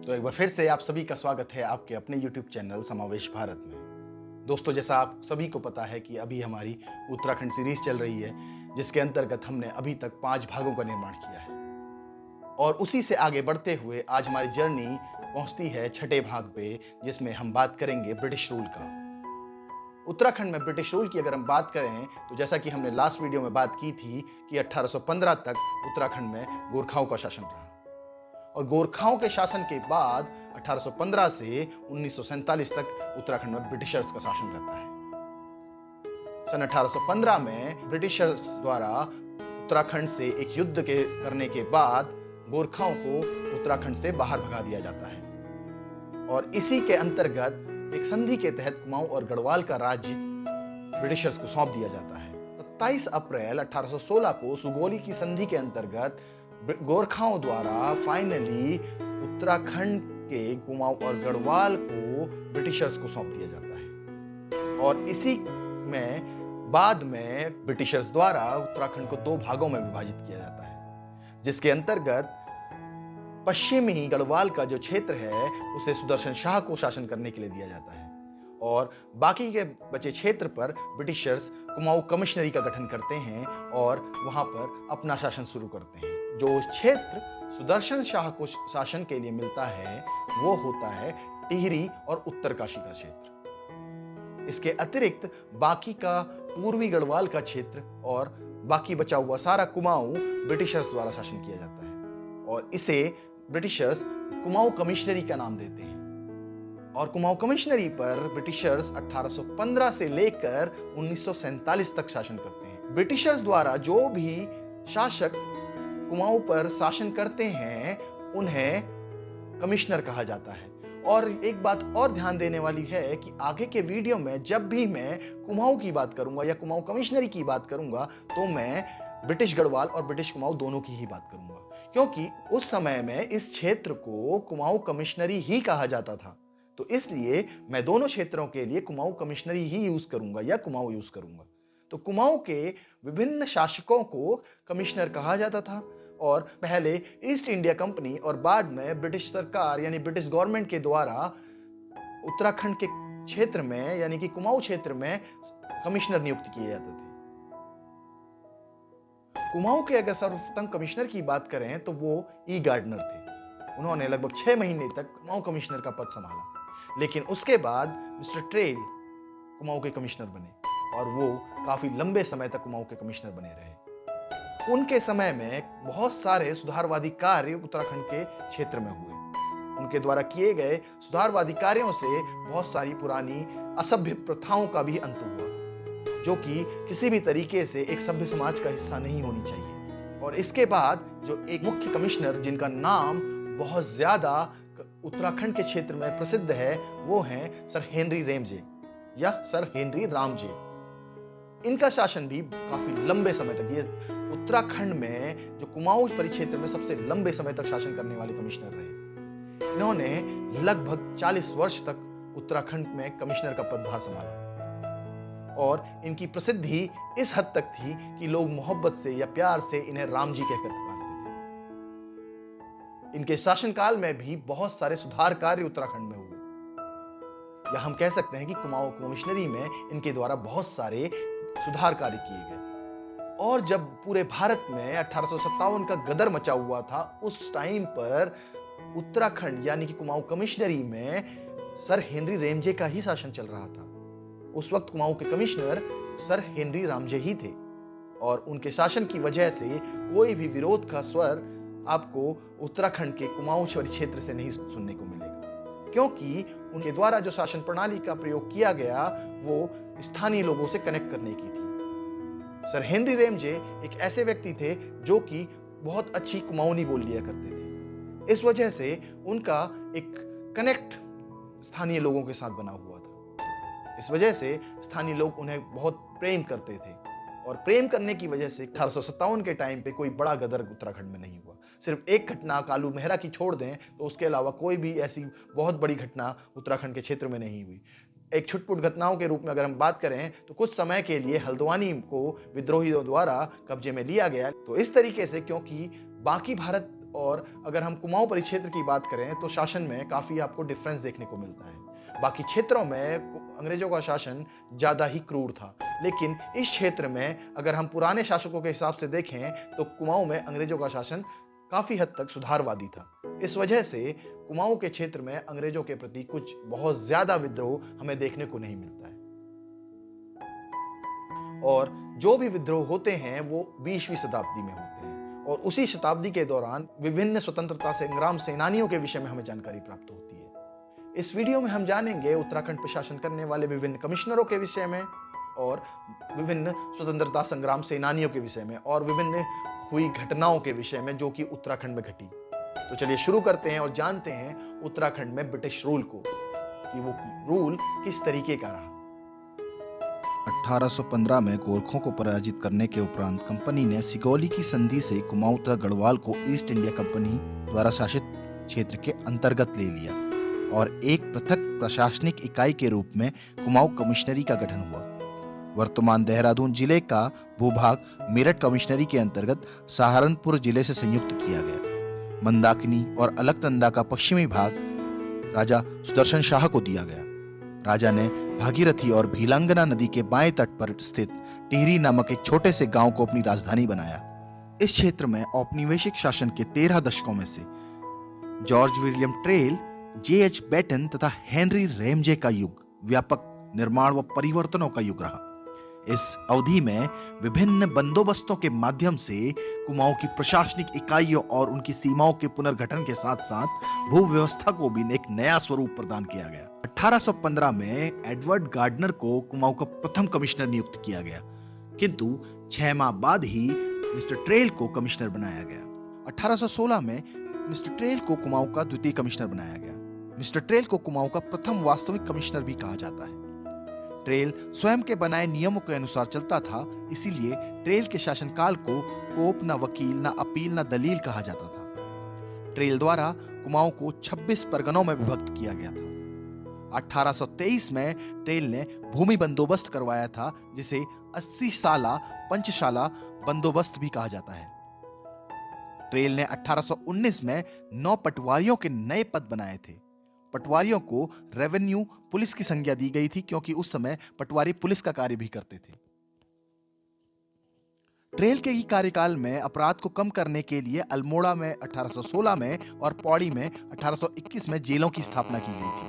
तो एक बार फिर से आप सभी का स्वागत है आपके अपने YouTube चैनल समावेश भारत में। दोस्तों, जैसा आप सभी को पता है कि अभी हमारी उत्तराखंड सीरीज चल रही है, जिसके अंतर्गत हमने अभी तक 5 भागों का निर्माण किया है और उसी से आगे बढ़ते हुए आज हमारी जर्नी पहुंचती है छठे भाग पे, जिसमें हम बात करेंगे ब्रिटिश रूल का। उत्तराखंड में ब्रिटिश रूल की अगर हम बात करें तो जैसा कि हमने लास्ट वीडियो में बात की थी कि 1815 तक उत्तराखंड में गोरखाओं का शासन रहा और गोरखाओं के शासन के बाद 1815 से 1947 तक उत्तराखंड में ब्रिटिशर्स का शासन रहता है। सन 1815 में ब्रिटिशर्स द्वारा उत्तराखंड से एक युद्ध करने के बाद गोरखाओं को उत्तराखंड से बाहर भगा दिया जाता है और इसी के अंतर्गत एक संधि के तहत कुमाऊं और गढ़वाल का राज्य ब्रिटिशर्स को सौंप दिया जाता है। 27 अप्रैल 1816 को सुगोली की संधि के अंतर्गत गोरखाओं द्वारा फाइनली उत्तराखंड के कुमाऊं और गढ़वाल को ब्रिटिशर्स को सौंप दिया जाता है और इसी में बाद में ब्रिटिशर्स द्वारा उत्तराखंड को 2 भागों में विभाजित किया जाता है, जिसके अंतर्गत पश्चिमी गढ़वाल का जो क्षेत्र है उसे सुदर्शन शाह को शासन करने के लिए दिया जाता है और बाकी के बचे क्षेत्र पर ब्रिटिशर्स कुमाऊं कमिश्नरी का गठन करते हैं और वहां पर अपना शासन शुरू करते हैं। जो क्षेत्र सुदर्शन शाह को शासन के लिए मिलता है वो होता है टिहरी और उत्तरकाशी का क्षेत्र। इसके अतिरिक्त बाकी का पूर्वी गढ़वाल का क्षेत्र और बाकी बचा हुआ सारा कुमाऊं ब्रिटिशर्स द्वारा शासन किया जाता है और इसे ब्रिटिशर्स कुमाऊं कमिश्नरी का नाम देते हैं और कुमाऊं कमिश्नरी पर ब्रिटिशर्स 1815 से लेकर 1947 तक शासन करते हैं। ब्रिटिशर्स द्वारा जो भी शासक कुमाऊं पर शासन करते हैं उन्हें कमिश्नर कहा जाता है। और एक बात और ध्यान देने वाली है कि आगे के वीडियो में जब भी मैं कुमाऊं की बात करूंगा या कुमाऊं कमिश्नरी की बात करूंगा तो मैं ब्रिटिश गढ़वाल और ब्रिटिश कुमाऊं दोनों की ही बात करूंगा, क्योंकि उस समय में इस क्षेत्र को कुमाऊं कमिश्नरी ही कहा जाता था। तो इसलिए मैं दोनों क्षेत्रों के लिए कुमाऊं कमिश्नरी ही यूज करूंगा या कुमाऊं यूज करूंगा। तो कुमाऊं के विभिन्न शासकों को कमिश्नर कहा जाता था और पहले ईस्ट इंडिया कंपनी और बाद में ब्रिटिश सरकार यानी ब्रिटिश गवर्नमेंट के द्वारा उत्तराखंड के क्षेत्र में यानी कि कुमाऊं क्षेत्र में कमिश्नर नियुक्त किए जाते थे। कुमाऊं के अगर सर्वप्रथम कमिश्नर की बात करें तो वो ई गार्डनर थे। उन्होंने लगभग 6 महीने तक कुमाऊं कमिश्नर का पद संभाला, लेकिन उसके बाद मिस्टर ट्रेल कुमाऊं के कमिश्नर बने और वो काफी लंबे समय तक कुमाऊं के कमिश्नर बने रहे। उनके समय में बहुत सारे सुधारवादी कार्य उत्तराखंड के क्षेत्र में हुए। उनके द्वारा किए गए सुधारवादी कार्यों से बहुत सारी पुरानी असभ्य प्रथाओं का भी अंत हुआ, जो कि किसी भी तरीके से एक सभ्य समाज का हिस्सा नहीं होनी चाहिए। और इसके बाद जो एक मुख्य कमिश्नर जिनका नाम बहुत ज्यादा उत्तराखंड के क्षेत्र में प्रसिद्ध है वो हैं सर हेनरी रेमजे या सर हेनरी रामजे। इनका शासन भी काफी लंबे समय तक, ये उत्तराखंड में जो कुमाऊं परिक्षेत्र में सबसे लंबे समय तक शासन करने वाले कमिश्नर रहे। इन्होंने लगभग 40 वर्ष तक उत्तराखंड में कमिश्नर का पदभार संभाला और इनकी प्रसिद्धि इस हद तक थी कि लोग मोहब्बत से या प्यार से इन्हें राम जी कहकर पुकारते थे। इनके शासनकाल में भी बहुत सारे सुधार कार्य उत्तराखंड में हुए, या हम कह सकते हैं कि कुमाऊं कमिश्नरी में इनके द्वारा बहुत सारे सुधार कार्य किए गए। और जब पूरे भारत में 1857 का गदर मचा हुआ था उस टाइम पर उत्तराखंड यानी कि कुमाऊं कमिश्नरी में सर हेनरी रेमजे का ही शासन चल रहा था। उस वक्त कुमाऊं के कमिश्नर सर हेनरी रामजे ही थे और उनके शासन की वजह से कोई भी विरोध का स्वर आपको उत्तराखंड के कुमाऊं क्षेत्र से नहीं सुनने को मिलेगा, क्योंकि उनके द्वारा जो शासन प्रणाली का प्रयोग किया गया वो स्थानीय लोगों से कनेक्ट करने की थी। सर हेनरी रेमजे एक ऐसे व्यक्ति थे जो कि बहुत अच्छी कुमाऊनी बोल लिया करते थे। इस वजह से उनका एक कनेक्ट स्थानीय लोगों के साथ बना हुआ था। इस वजह से स्थानीय लोग उन्हें बहुत प्रेम करते थे और प्रेम करने की वजह से 1857 के टाइम पे कोई बड़ा गदर उत्तराखंड में नहीं हुआ। सिर्फ एक घटना कालू मेहरा की छोड़ दें तो उसके अलावा कोई भी ऐसी बहुत बड़ी घटना उत्तराखंड के क्षेत्र में नहीं हुई। एक छुटपुट घटनाओं के रूप में अगर हम बात करें तो कुछ समय के लिए हल्द्वानी को विद्रोहियों द्वारा कब्जे में लिया गया। तो इस तरीके से क्योंकि बाकी भारत और अगर हम कुमाऊं परिक्षेत्र की बात करें तो शासन में काफ़ी आपको डिफरेंस देखने को मिलता है। बाकी क्षेत्रों में अंग्रेजों का शासन ज़्यादा ही क्रूर था, लेकिन इस क्षेत्र में अगर हम पुराने शासकों के हिसाब से देखें तो कुमाऊं में अंग्रेजों का शासन काफ़ी हद तक सुधारवादी था। इस वजह से कुमाऊं के क्षेत्र में अंग्रेजों के प्रति कुछ बहुत ज़्यादा विद्रोह हमें देखने को नहीं मिलता है, और जो भी विद्रोह होते हैं वो 20वीं शताब्दी में होते हैं, और उसी शताब्दी के दौरान विभिन्न स्वतंत्रता संग्राम सेनानियों के विषय में हमें जानकारी प्राप्त होती है। इस वीडियो में हम जानेंगे उत्तराखंड पर शासन करने वाले विभिन्न कमिश्नरों के विषय में, और विभिन्न स्वतंत्रता संग्राम सेनानियों के विषय में, और विभिन्न हुई घटनाओं के विषय में जो कि उत्तराखंड में घटी। तो चलिए शुरू करते हैं और जानते हैं उत्तराखंड में ब्रिटिश रूल को, कि वो रूल किस तरीके का रहा। 1815 में गोरखों को पराजित करने के उपरांत कंपनी ने सिगौली की संधि से कुमाऊं तथा गढ़वाल को ईस्ट इंडिया कंपनी द्वारा शासित क्षेत्र के अंतर्गत ले लिया और एक पृथक प्रशासनिक इकाई के रूप में कुमाऊं कमिश्नरी का गठन हुआ। वर्तमान देहरादून जिले का भूभाग मेरठ कमिश्नरी के अंतर्गत सहारनपुर जिले से संयुक्त किया गया। मंदाकिनी और अलकनंदा का पश्चिमी भाग राजा सुदर्शन शाह को दिया गया। राजा ने भागीरथी और भीलांगना नदी के बाएं तट पर स्थित टिहरी नामक एक छोटे से गांव को अपनी राजधानी बनाया। इस क्षेत्र में औपनिवेशिक शासन के 13 दशकों में से George William Traill, J.H. Batten तथा हेनरी रैमजे का युग व्यापक निर्माण व परिवर्तनों का युग रहा। इस अवधि में विभिन्न बंदोबस्तों के माध्यम से कुमाऊं की प्रशासनिक इकाइयों और उनकी सीमाओं के पुनर्गठन के साथ साथ भू व्यवस्था को भी एक नया स्वरूप प्रदान किया गया। 1815 में एडवर्ड गार्डनर को कुमाऊं का प्रथम कमिश्नर नियुक्त किया गया, किंतु 6 माह बाद ही मिस्टर ट्रेल को कमिश्नर बनाया गया। 1816 में मिस्टर ट्रेल को कुमाऊं का द्वितीय कमिश्नर बनाया गया। मिस्टर ट्रेल को कुमाऊं का प्रथम वास्तविक कमिश्नर भी कहा जाता है। ट्रेल स्वयं के बनाए नियमों के अनुसार चलता था, इसीलिए ट्रेल के शासनकाल को कोप न वकील न अपील न दलील कहा जाता था। ट्रेल द्वारा कुमाऊं को 26 परगनों में विभक्त किया गया था। 1823 में ट्रेल ने भूमि बंदोबस्त करवाया था, जिसे 80 साला पंचशाला बंदोबस्त भी कहा जाता है। ट्रेल ने 1819 में 9 पटवारियों के नए पद बनाए थे। पटवारियों को रेवेन्यू पुलिस की संज्ञा दी गई थी, क्योंकि उस समय पटवारी पुलिस का कार्य भी करते थे। ट्रेल के ही कार्यकाल में अपराध को कम करने के लिए अल्मोड़ा में 1816 में और पौड़ी में 1821 में जेलों की स्थापना की गई थी।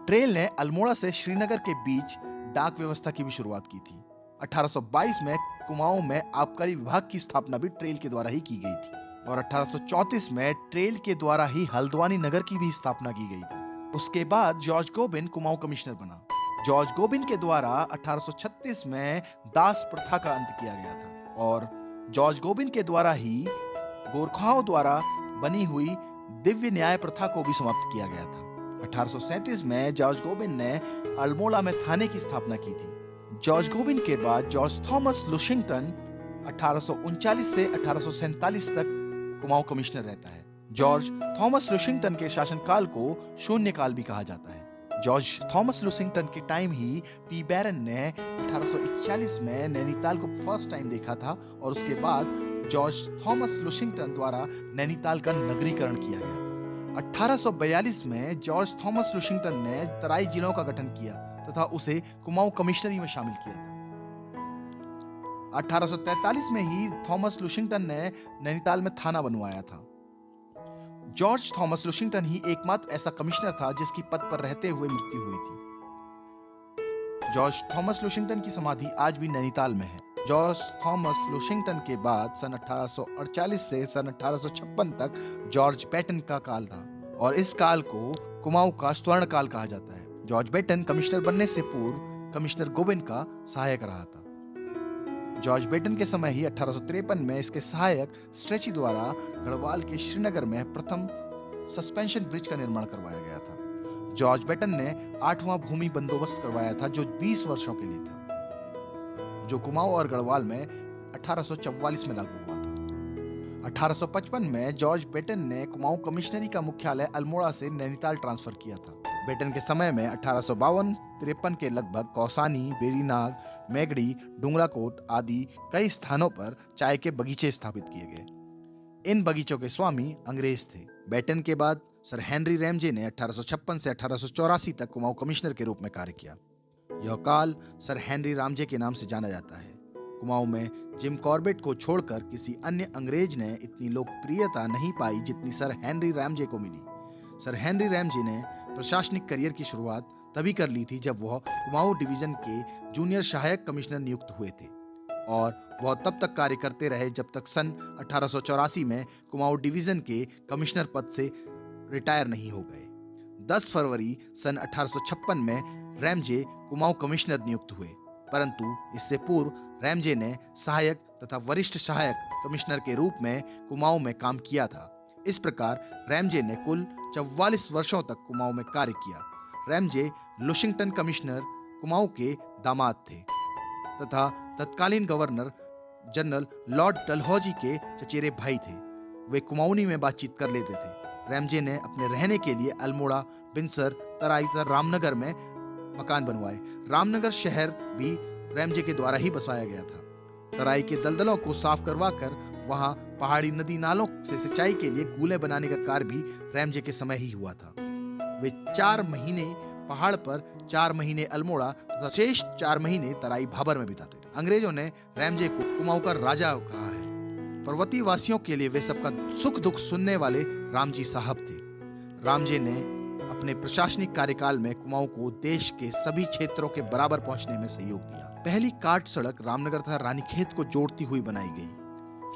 ट्रेल ने अल्मोड़ा से श्रीनगर के बीच डाक व्यवस्था की भी शुरुआत की थी। 1822 में कुमाऊं में आबकारी विभाग की स्थापना भी ट्रेल के द्वारा ही की गई थी, और 1834 में ट्रेल के द्वारा ही हल्द्वानी नगर की भी स्थापना की गई थी। उसके बाद जॉर्ज गोबिन कुमाऊं कमिश्नर बना। जॉर्ज गोबिन के द्वारा 1836 में दास प्रथा का अंत किया गया था, और जॉर्ज गोबिन के द्वारा ही गोरखाओं द्वारा बनी हुई दिव्य न्याय प्रथा को भी समाप्त किया गया था। 1837 में जॉर्ज गोबिन ने अल्मोड़ा में थाने की स्थापना की थी। जॉर्ज गोबिन के बाद जॉर्ज थॉमस लुशिंगटन 1839 से 1847 तक कुमाऊं कमिश्नर रहता है। जॉर्ज थॉमस लुशिंगटन के शासनकाल को शून्य काल भी कहा जाता है। जॉर्ज थॉमस लुशिंगटन के टाइम ही पी बैरन ने 1841 में नैनीताल को फर्स्ट टाइम देखा था, और उसके बाद जॉर्ज थॉमस लुशिंगटन द्वारा नैनीताल का नगरीकरण किया गया था। 1842 में जॉर्ज थॉमस लुशिंगटन ने तराई जिलों का गठन किया तथा उसे कुमाऊं कमिश्नरी में शामिल किया था। 1843 में ही थॉमस लुशिंगटन ने नैनीताल में थाना बनवाया था। जॉर्ज थॉमस लुशिंगटन ही एकमात्र ऐसा कमिश्नर था जिसकी पद पर रहते हुए मृत्यु हुई थी। जॉर्ज थॉमस लुशिंगटन की समाधि आज भी नैनीताल में है। जॉर्ज थॉमस लुशिंगटन के बाद सन 1848 से सन 1856 तक जॉर्ज बैटन का काल था, और इस काल को कुमाऊं का स्वर्ण काल कहा जाता है। जॉर्ज बैटन कमिश्नर बनने से पूर्व कमिश्नर गोबिन का सहायक रहा था। जॉर्ज बैटन के समय ही 1853 में इसके सहायक स्ट्रेची द्वारा गढ़वाल के श्रीनगर में प्रथम सस्पेंशन ब्रिज का निर्माण करवाया गया था। जॉर्ज बैटन ने 8वां भूमि बंदोबस्त करवाया था, जो 20 वर्षों के लिए था, जो कुमाऊं और गढ़वाल में 1844 में लागू हुआ था। 1855 में जॉर्ज बैटन ने कुमाऊं कमिश्नरी का मुख्यालय अल्मोड़ा से नैनीताल ट्रांसफर किया था। बैटन के समय में 1852-53 के लगभग कौसानी, बेरीनाग, मेगड़ी, डुंगराकोट आदि कई स्थानों पर चाय के बगीचे स्थापित किए गए। इन बगीचों के स्वामी अंग्रेज थे। बेटन के बाद सर हेनरी रैमजे ने 1856 से 1884 तक कुमाऊं कमिश्नर के रूप में कार्य किया। यह काल सर हेनरी रामजे के नाम से जाना जाता है। कुमाऊं में जिम कॉर्बेट को छोड़कर किसी अन्य अंग्रेज ने इतनी लोकप्रियता नहीं पाई जितनी सर हेनरी रैमजे को मिली। सर हेनरी रैमजे ने प्रशासनिक करियर की शुरुआत तभी कर ली थी जब वह कुमाऊं डिवीजन के जूनियर सहायक कमिश्नर नियुक्त हुए थे और वह तब तक कार्य करते रहे जब तक सन 1884 में कुमाऊं डिवीजन के कमिश्नर पद से रिटायर नहीं हो गए। 10 फरवरी सन 1856 में रैमजे कुमाऊं कमिश्नर नियुक्त हुए, परंतु इससे पूर्व रैमजे ने सहायक तथा वरिष्ठ सहायक कमिश्नर के रूप में कुमाऊं में काम किया था। इस प्रकार रैमजे ने कुल 44 वर्षों तक कुमाऊं में कार्य किया। रैमजे लुशिंगटन कमिश्नर कुमाऊं के दामाद थे तथा तत्कालीन गवर्नर जनरल लॉर्ड डलहौजी के चचेरे भाई थे। वे कुमाऊनी में बातचीत कर लेते थे। रैमजे ने अपने रहने के लिए अल्मोड़ा, बिनसर, तराई तथा रामनगर में मकान बनवाए। रामनगर शहर भी रैमजे के द्वारा ही बसाया गया था। तराई के दलदलों को साफ करवाकर वहां पहाड़ी नदी नालों से सिंचाई के लिए कूले बनाने का कार्य भी रैमजे के समय ही हुआ था। वे 4 महीने पहाड़ पर, 4 महीने अल्मोड़ा तथा शेष 4 महीने तराई भाबर में बिताते थे। अंग्रेजों ने रैमजे को कुमाऊं का राजा कहा है। पर्वतीय वासियों के लिए वे सबका सुख दुख सुनने वाले रामजी साहब थे। रामजे ने अपने प्रशासनिक कार्यकाल में कुमाऊं को देश के सभी क्षेत्रों के बराबर पहुंचने में सहयोग दिया। पहली काट सड़क रामनगर तथा रानीखेत को जोड़ती हुई बनाई गई।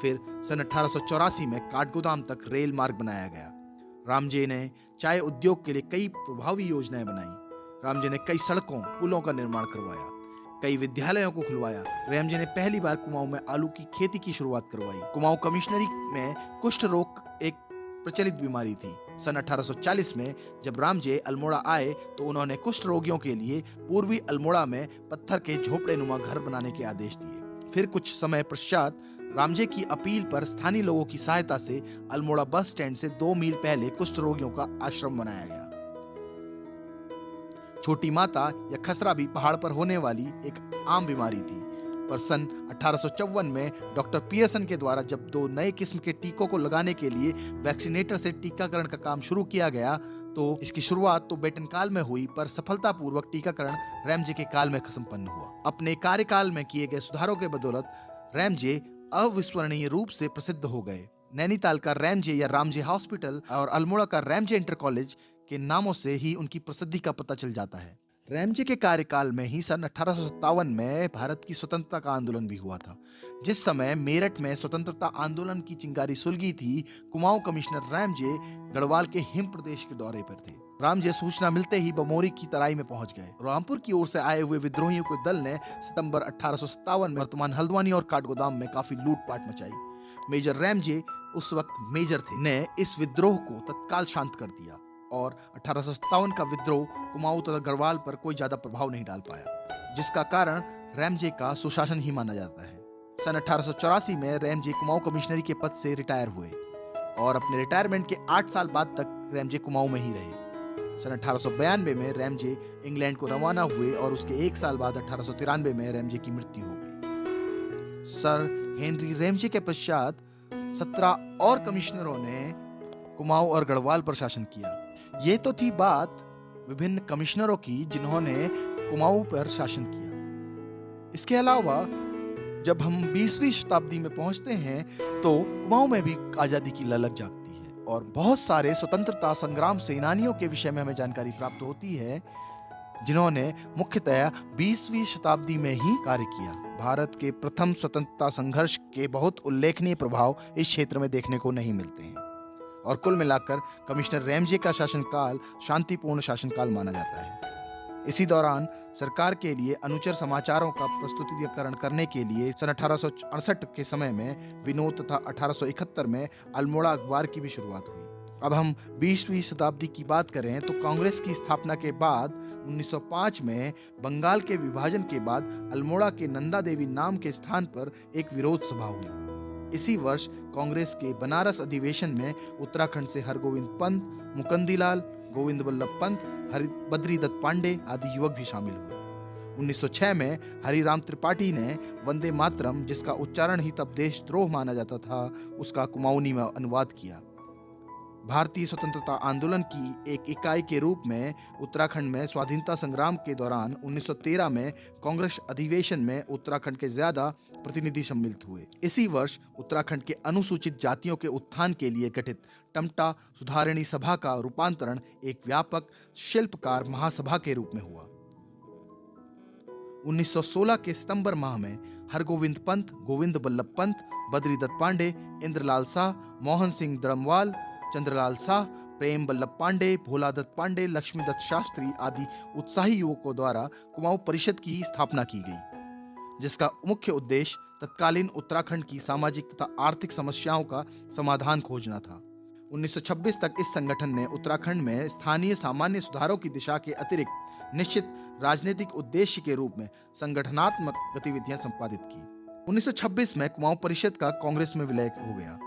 फिर सन 1884 में काठगोदाम तक रेल मार्ग बनाया गया। रामजे ने चाय उद्योग के लिए कई प्रभावी योजनाएं बनाई। रामजे ने कई सड़कों, पुलों का निर्माण करवाया, कई विद्यालयों को खुलवाया। रैमजे ने पहली बार कुमाऊं में आलू की खेती की शुरुआत करवाई। कुमाऊं कमिश्नरी में कुष्ठ रोग एक प्रचलित बीमारी थी। सन 1840 में जब रामजे अल्मोड़ा आए तो उन्होंने कुष्ठ रोगियों के लिए पूर्वी अल्मोड़ा में पत्थर के झोपड़े नुमा घर बनाने के आदेश दिए। फिर कुछ समय पश्चात रामजे की अपील पर स्थानीय लोगों की सहायता से अल्मोड़ा बस स्टैंड से 2 मील पहले कुष्ठ रोगियों का आश्रम बनाया गया। छोटी माता या खसरा भी पहाड़ पर होने वाली एक आम बीमारी थी, पर सन 1854 में डॉक्टर पियर्सन के द्वारा जब 2 नए किस्म के टीकों को लगाने के लिए वैक्सीनेटर से टीकाकरण का काम शुरू किया गया तो इसकी शुरुआत तो बेटन काल में हुई, पर सफलतापूर्वक टीकाकरण रैमजे के काल में संपन्न हुआ। अपने कार्यकाल में किए गए सुधारों के बदौलत रैमजे अविस्मरणीय रूप से प्रसिद्ध हो गए। नैनीताल का रैमजे या रामजे हॉस्पिटल और अल्मोड़ा का रैमजे इंटर कॉलेज के नामों से ही उनकी प्रसिद्धि का पता चल जाता है। रैमजे के कार्यकाल में ही सन 1857 में भारत की स्वतंत्रता का आंदोलन भी हुआ था। जिस समय मेरठ में स्वतंत्रता आंदोलन की चिंगारी सुलगी थी, कुमाऊं कमिश्नर रैमजे गढ़वाल के हिम प्रदेश के दौरे पर थे। रामजे सूचना मिलते ही बमोरी की तराई में पहुंच गए। रामपुर की ओर से आए हुए विद्रोहियों के दल ने सितंबर 1857 में वर्तमान हल्द्वानी और काठगोदाम में काफी लूटपाट मचाई। मेजर रैमजे उस वक्त मेजर थे, ने इस विद्रोह को तत्काल शांत कर दिया और 1857 का विद्रोह कुमाऊं तथा गढ़वाल पर कोई ज्यादा प्रभाव नहीं डाल पाया, जिसका कारण रैमजे का सुशासन ही माना जाता है। सन 1884 में रैमजे कुमाऊं कमिश्नरी के पद से रिटायर हुए और अपने रिटायरमेंट के 8 साल बाद तक रैमजे कुमाऊं में ही रहे। सन 1892 में रैमजे इंग्लैंड को रवाना हुए और उसके 1 साल बाद 1893 में रैमजे की मृत्यु हो गई। सर हेनरी रैमजे के पश्चात 17 और कमिश्नरों ने कुमाऊं और गढ़वाल पर शासन किया। ये तो थी बात विभिन्न कमिश्नरों की जिन्होंने कुमाऊं पर शासन किया। इसके अलावा जब हम 20वीं शताब्दी में पहुंचते हैं तो कुमाऊं में भी आजादी की ललक जागती है और बहुत सारे स्वतंत्रता संग्राम सेनानियों के विषय में हमें जानकारी प्राप्त होती है जिन्होंने मुख्यतः 20वीं शताब्दी में ही कार्य किया। भारत के प्रथम स्वतंत्रता संघर्ष के बहुत उल्लेखनीय प्रभाव इस क्षेत्र में देखने को नहीं मिलते हैं और कुल मिलाकर कमिश्नर रैमजे का शासनकाल शांतिपूर्ण शासनकाल माना जाता है। इसी दौरान सरकार के लिए अनुचर समाचारों का प्रस्तुतिकरण करने के लिए सन 1868 के समय में विनोद तथा 1871 में अल्मोड़ा अखबार की भी शुरुआत हुई। अब हम 20वीं शताब्दी की बात करें तो कांग्रेस की स्थापना के बाद 1905 में बंगाल के विभाजन के बाद अल्मोड़ा के नंदा देवी नाम के स्थान पर एक विरोध सभा हुई। इसी वर्ष कांग्रेस के बनारस अधिवेशन में उत्तराखंड से हरगोविंद पंत, मुकंदीलाल, गोविंद बल्लभ पंत, बद्री दत्त पांडे आदि युवक भी शामिल हुए। 1906 में हरिराम त्रिपाठी ने वंदे मातरम, जिसका उच्चारण ही तब देशद्रोह माना जाता था, उसका कुमाऊनी में अनुवाद किया। भारतीय स्वतंत्रता आंदोलन की एक इकाई के रूप में उत्तराखंड में स्वाधीनता संग्राम के दौरान 1913 में कांग्रेस अधिवेशन में उत्तराखंड के ज्यादा प्रतिनिधि सम्मिलित हुए। इसी वर्ष उत्तराखंड के अनुसूचित जातियों के उत्थान के लिए गठित टमटा सुधारिणी सभा का रूपांतरण एक व्यापक शिल्पकार महासभा के रूप में हुआ। 1916 के सितंबर माह में हरगोविंद पंत, गोविंद बल्लभ पंत, बद्रीदत्त पांडे, इंद्रलाल शाह, मोहन सिंह दड़मवाल, चंद्रलाल शाह, प्रेम बल्लभ पांडे, भोलादत्त पांडे, लक्ष्मीदत्त शास्त्री आदि उत्साही युवकों द्वारा कुमाऊं परिषद की स्थापना की गई, जिसका मुख्य उद्देश्य तत्कालीन उत्तराखंड की सामाजिक तथा आर्थिक समस्याओं का समाधान खोजना था। 1926 तक इस संगठन ने उत्तराखंड में स्थानीय सामान्य सुधारों की दिशा के अतिरिक्त निश्चित राजनीतिक उद्देश्य के रूप में संगठनात्मक गतिविधियां संपादित की। 1926 में कुमाऊं परिषद का कांग्रेस में विलय हो गया।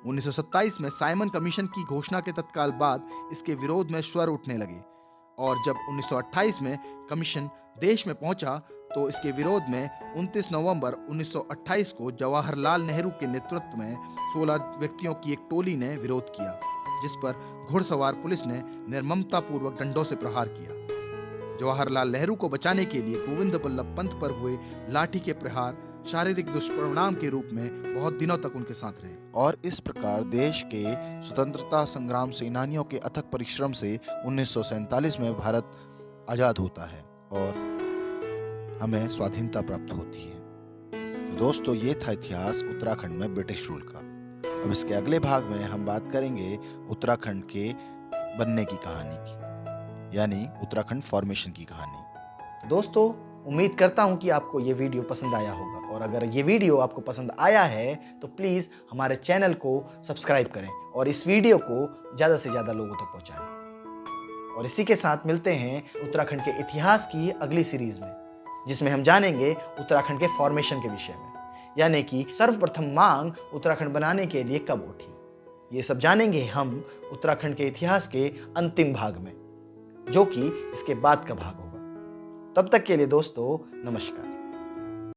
1927 में साइमन कमीशन की घोषणा के तत्काल बाद इसके विरोध में स्वर उठने लगे और जब 1928 में कमीशन देश में पहुंचा तो इसके विरोध में 29 नवंबर 1928 को जवाहरलाल नेहरू के नेतृत्व में 16 व्यक्तियों की एक टोली ने विरोध किया, जिस पर घुड़सवार पुलिस ने निर्ममतापूर्वक डंडों से प्रहार किया। जवाहरलाल नेहरू को बचाने के लिए गोविंद बल्लभ पंत पर हुए लाठी के प्रहार शारीरिक दुष्परिणाम के रूप में बहुत दिनों तक उनके साथ रहे। और इस प्रकार देश के स्वतंत्रता संग्राम सेनानियों के अथक परिश्रम से 1947 में भारत आज़ाद होता है और हमें स्वाधीनता प्राप्त होती है। तो दोस्तों, ये था इतिहास उत्तराखंड में ब्रिटिश रूल का। अब इसके अगले भाग में हम बात करेंगे उत्तराखंड के बनने की कहानी की, यानी उत्तराखंड फॉर्मेशन की कहानी। तो दोस्तों, उम्मीद करता हूं कि आपको ये वीडियो पसंद आया होगा, और अगर ये वीडियो आपको पसंद आया है तो प्लीज़ हमारे चैनल को सब्सक्राइब करें और इस वीडियो को ज़्यादा से ज़्यादा लोगों तक पहुंचाएं। और इसी के साथ मिलते हैं उत्तराखंड के इतिहास की अगली सीरीज में, जिसमें हम जानेंगे उत्तराखंड के फॉर्मेशन के विषय में, यानी कि सर्वप्रथम मांग उत्तराखंड बनाने के लिए कब उठी। ये सब जानेंगे हम उत्तराखंड के इतिहास के अंतिम भाग में, जो कि इसके बाद का भाग होगा। तब तक के लिए दोस्तों, नमस्कार।